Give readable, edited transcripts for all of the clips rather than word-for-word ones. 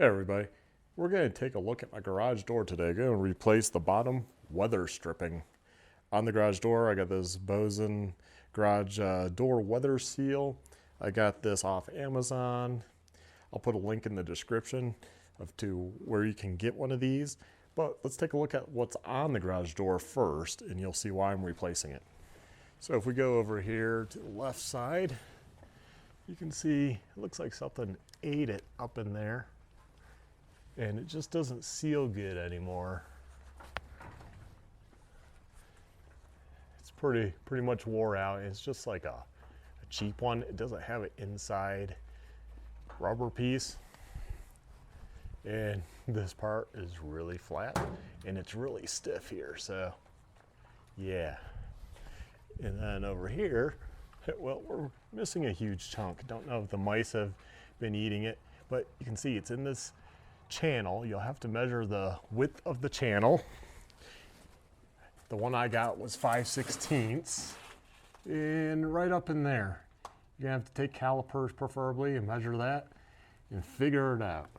Hey everybody, we're going to take a look at my garage door today. Going to replace the bottom weather stripping on the garage door. I got this Bowsen garage door weather seal. I got this off Amazon. I'll put a link in the description to where you can get one of these. But let's take a look at what's on the garage door first, and you'll see why I'm replacing it. So if we go over here to the left side, you can see it looks like something ate it up in there. And it just doesn't seal good anymore. It's pretty much wore out. It's just like a cheap one. It doesn't have an inside rubber piece. And this part is really flat and it's really stiff here, so yeah. And then over here, well, we're missing a huge chunk. Don't know if the mice have been eating it, but you can see it's in this channel. You'll have to measure the width of the channel. The one I got was 5/16, and right up in there. You're gonna have to take calipers preferably and measure that and figure it out.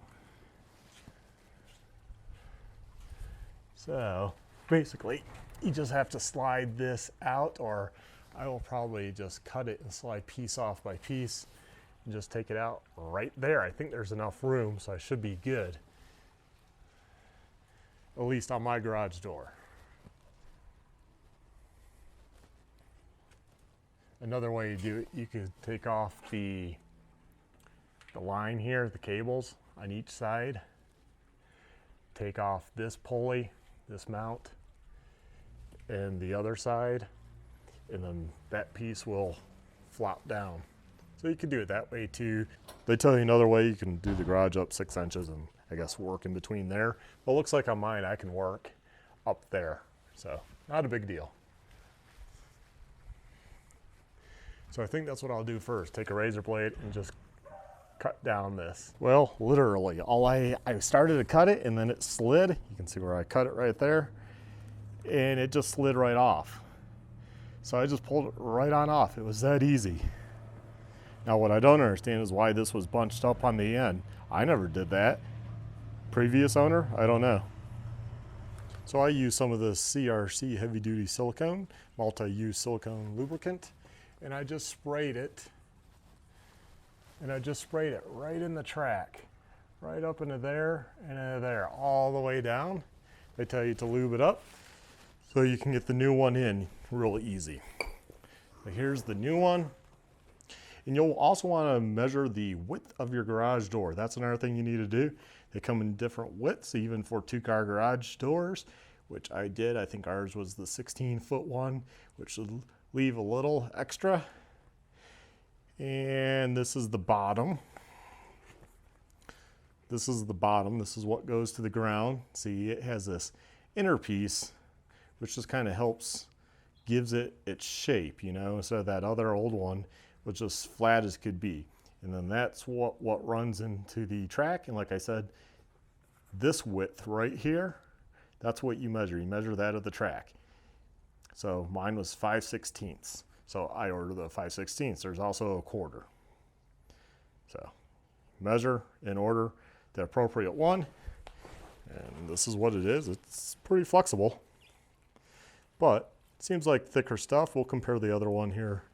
So basically, you just have to slide this out, or I will probably just cut it and slide piece off by piece and just take it out right there. I think there's enough room, so I should be good. At least on my garage door. Another way to do it, you could take off the line here, the cables on each side. Take off this pulley, this mount, and the other side, and then that piece will flop down. So you can do it that way too. They tell you another way you can do the garage up 6 inches and I guess work in between there. But it looks like on mine I can work up there. So not a big deal. So I think that's what I'll do first. Take a razor blade and just cut down this. Well, literally, I started to cut it and then it slid. You can see where I cut it right there. And it just slid right off. So I just pulled it right on off. It was that easy. Now what I don't understand is why this was bunched up on the end. I never did that. Previous owner, I don't know. So I use some of the CRC heavy duty silicone, multi-use silicone lubricant, and I just sprayed it. And I just sprayed it right in the track, right up into there and into there, all the way down. They tell you to lube it up so you can get the new one in real easy. So here's the new one. And you'll also want to measure the width of your garage door. That's another thing you need to do. They come in different widths, even for 2-car garage doors, which I did. I think ours was the 16-foot one, which would leave a little extra. And this is the bottom. This is the bottom. This is what goes to the ground. See, it has this inner piece, which just kind of helps, gives it its shape, you know, instead of that other old one was just flat as could be. And then that's what runs into the track. And like I said, this width right here, that's what you measure. You measure that of the track. So mine was 5/16. So I ordered the 5/16. There's also a quarter. So measure and order the appropriate one. And this is what it is. It's pretty flexible, but it seems like thicker stuff. We'll compare the other one here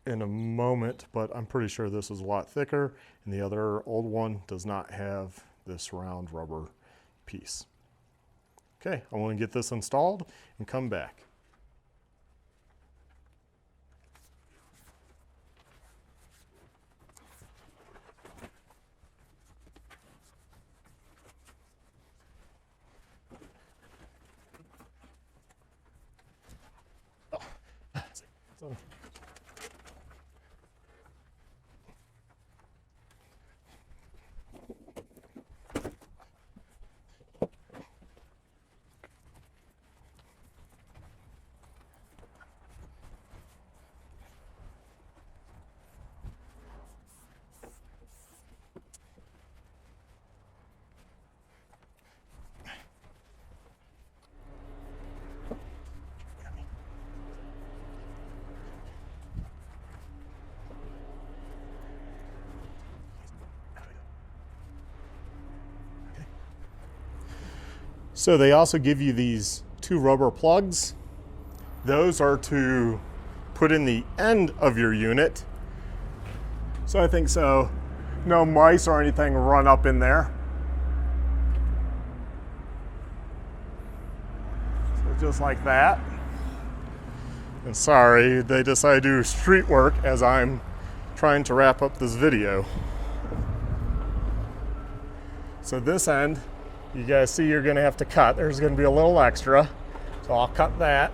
in a moment, but I'm pretty sure this is a lot thicker, and the other old one does not have this round rubber piece. Okay, I want to get this installed and come back. Oh. So they also give you these 2 rubber plugs. Those are to put in the end of your unit. So I think so no mice or anything run up in there. So just like that. And sorry, they decided to do street work as I'm trying to wrap up this video. So this end, you guys see you're gonna have to cut. There's gonna be a little extra, so I'll cut that.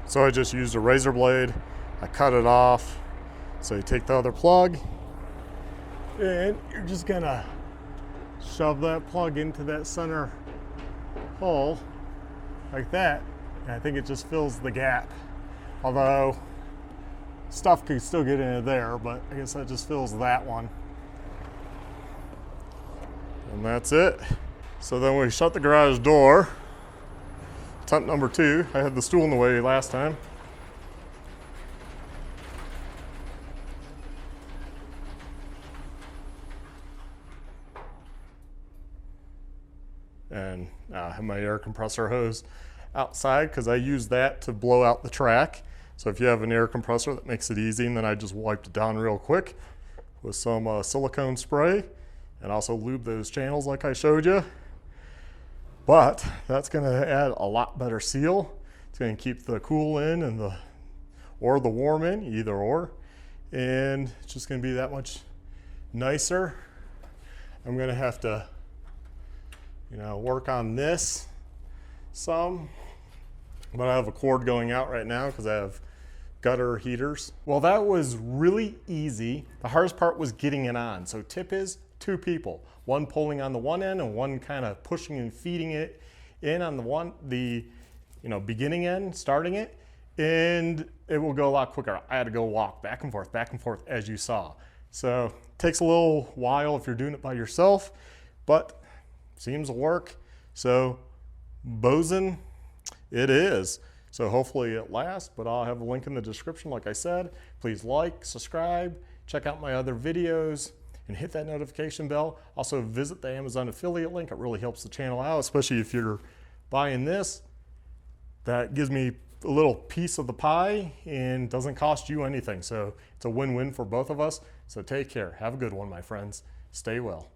So I just used a razor blade, I cut it off. So you take the other plug, and you're just gonna shove that plug into that center hole, like that. And I think it just fills the gap. Although, stuff could still get into there, but I guess that just fills that one. And that's it. So then we shut the garage door. Attempt number 2. I had the stool in the way last time. And I have my air compressor hose outside because I use that to blow out the track. So if you have an air compressor, that makes it easy, and then I just wiped it down real quick with some silicone spray, and also lube those channels like I showed you. But that's going to add a lot better seal. It's going to keep the cool in and the warm in, either or, and it's just going to be that much nicer. I'm going to have to work on this some, but I have a cord going out right now because I have gutter heaters. Well, that was really easy. The hardest part was getting it on. So tip is 2 people, one pulling on the one end and one kind of pushing and feeding it in on the beginning end, starting it, and it will go a lot quicker. I had to go walk back and forth as you saw. So it takes a little while if you're doing it by yourself, but seems to work. So Bowsen it is. So hopefully it lasts, but I'll have a link in the description like I said. Please like, subscribe, check out my other videos, and hit that notification bell. Also visit the Amazon affiliate link. It really helps the channel out, especially if you're buying this. That gives me a little piece of the pie and doesn't cost you anything. So it's a win-win for both of us. So take care. Have a good one, my friends. Stay well.